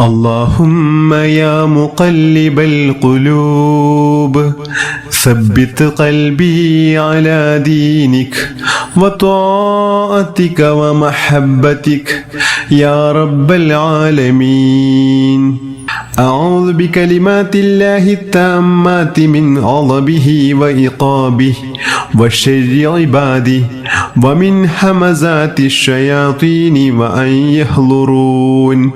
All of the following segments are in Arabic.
اللهم يا مقلب القلوب ثبت قلبي على دينك وطاعتك ومحبتك يا رب العالمين. أعوذ بكلمات الله التامات من غضبه وعقابه وشر عباده ومن همزات الشياطين وأن يحضرون.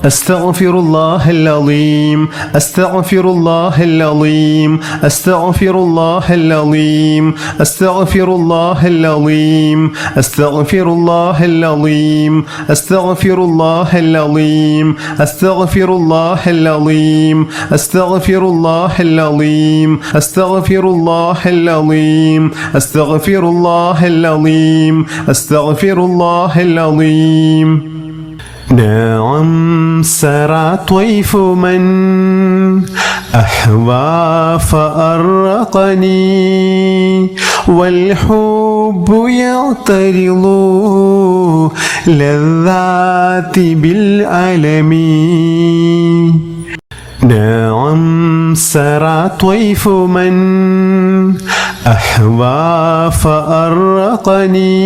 أستغفر الله العظيم أستغفر الله العظيم أستغفر الله العظيم أستغفر الله العظيم أستغفر الله العظيم أستغفر الله العظيم أستغفر الله العظيم أستغفر الله العظيم أستغفر الله العظيم أستغفر الله العظيم أستغفر الله العظيم. نعم سرى طيف من أحوى فأرقني والحب يعترض لذات بالألم. نعم سرى طيف من أحوى فأرقني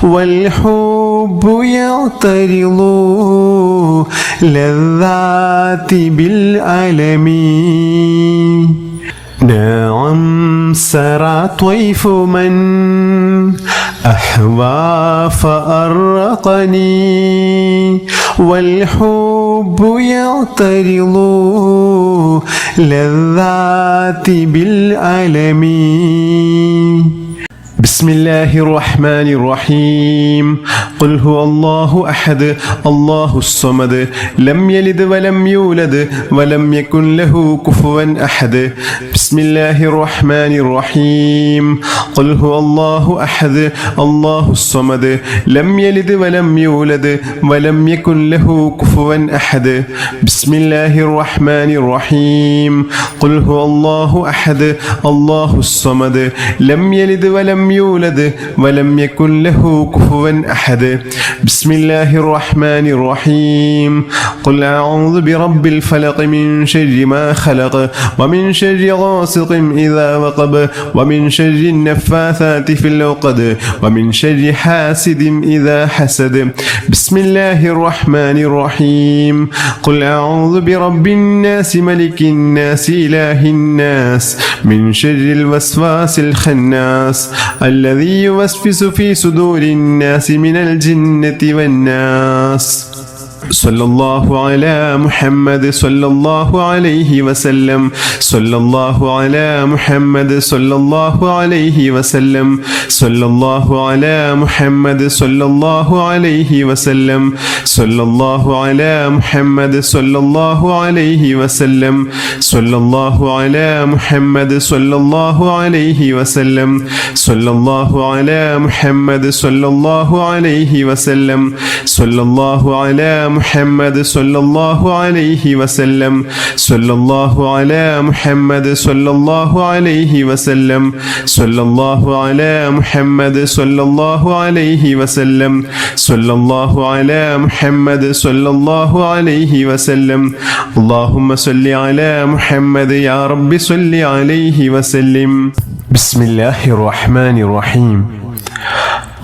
والحب يعترض لذات بالألم. نعم سرى طيف من أحوى فأرقني والحب يعترض لذات بالألم. بسم الله الرحمن الرحيم. قل هو الله أحد الله الصمد لم يلد ولم يولد ولم يكن له كفوا أحد. بسم الله الرحمن الرحيم. قل هو الله أحد الله الصمد لم يلد ولم يولد ولم يكن له كفوا أحد. بسم الله الرحمن الرحيم. قل هو الله أحد الله الصمد لم يلد ولم يولد ولم يكن له كفوا أحد. بسم الله الرحمن الرحيم. قل أعوذ برب الفلق من شر ما خلق ومن شر غاسق إذا وقب ومن شر النفاثات في العقد ومن شر حاسد إذا حسد. بسم الله الرحمن الرحيم. قل أعوذ برب الناس ملك الناس إله الناس من شر الوسواس الخناس الذي يوسوس في صدور الناس من الجنة والناس. صلى الله على محمد صلى الله عليه وسلم. صلى الله على محمد صلى الله عليه وسلم. صلى الله على محمد صلى الله عليه وسلم. صلى الله على محمد صلى الله عليه وسلم. صلى الله على محمد صلى الله عليه وسلم. صلى الله على محمد صلى الله عليه وسلم. صلى الله على محمد صلى الله عليه وسلم. صلى الله على محمد صلى الله عليه وسلم. صلى الله على محمد صلى الله عليه وسلم. صلى الله على محمد صلى الله عليه وسلم. اللهم صل على محمد يا رب صل عليه وسلم. بسم الله الرحمن الرحيم.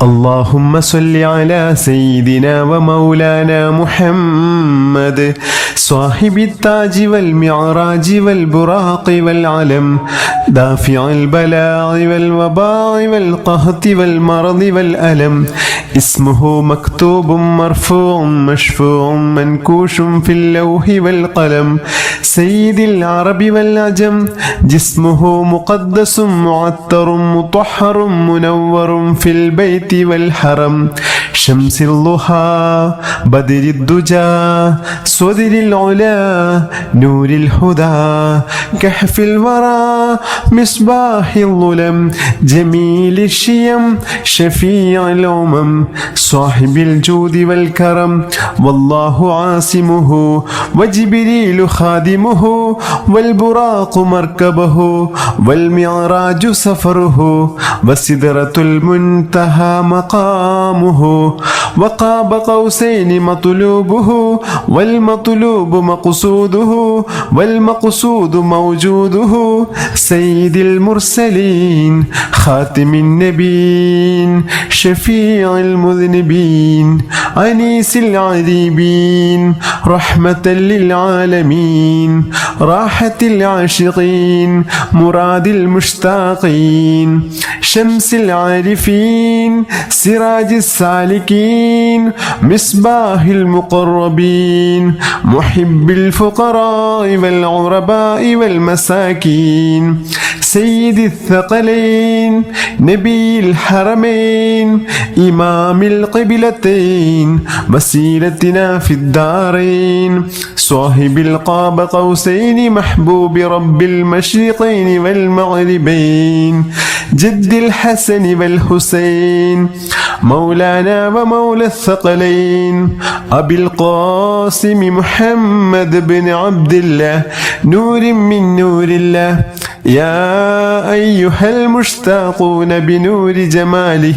اللهم صل على سيدنا ومولانا محمد صاحب التاج والمعراج والبراق والعلم دافع البلاء والوباء والقهط والمرض والألم. اسمه مكتوب مرفوع مشفوع منكوش في اللوح والقلم. سيد العرب والعجم جسمه مقدس معطر مطهر منور في البيت والحرم. شمس الضحى بدر الدجى صدر العلا نور الهدى كهف الورى مصباح الظلم جميل الشيم شفيع الأمم صاحب الجود والكرم. والله عاصمه وجبريل خادمه والبراق مركبه والمعراج سفره وسدرة المنتهى مقامه وقاب قوسين مطلوبه والمطلوب مقصوده والمقصود موجوده سيد المرسلين خاتم النبيين شفيع المذنبين أنيس العذيبين رحمة للعالمين راحة العاشقين مراد المشتاقين شمس العارفين سراج السالكين مصباح المقربين محب الفقراء والعرباء والمساكين سيد الثقلين نبي الحرمين إمام القبلتين وسيلتنا في الدارين صاحب القاب قوسين محبوب رب المشرقين والمغربين جد الحسن والحسين مولانا ومولى الثقلين أبي القاسم محمد بن عبد الله نور من نور الله يا أيها المشتاقون بنور جماله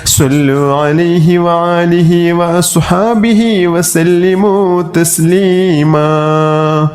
صلوا عليه وآله وأصحابه وسلموا تسليما.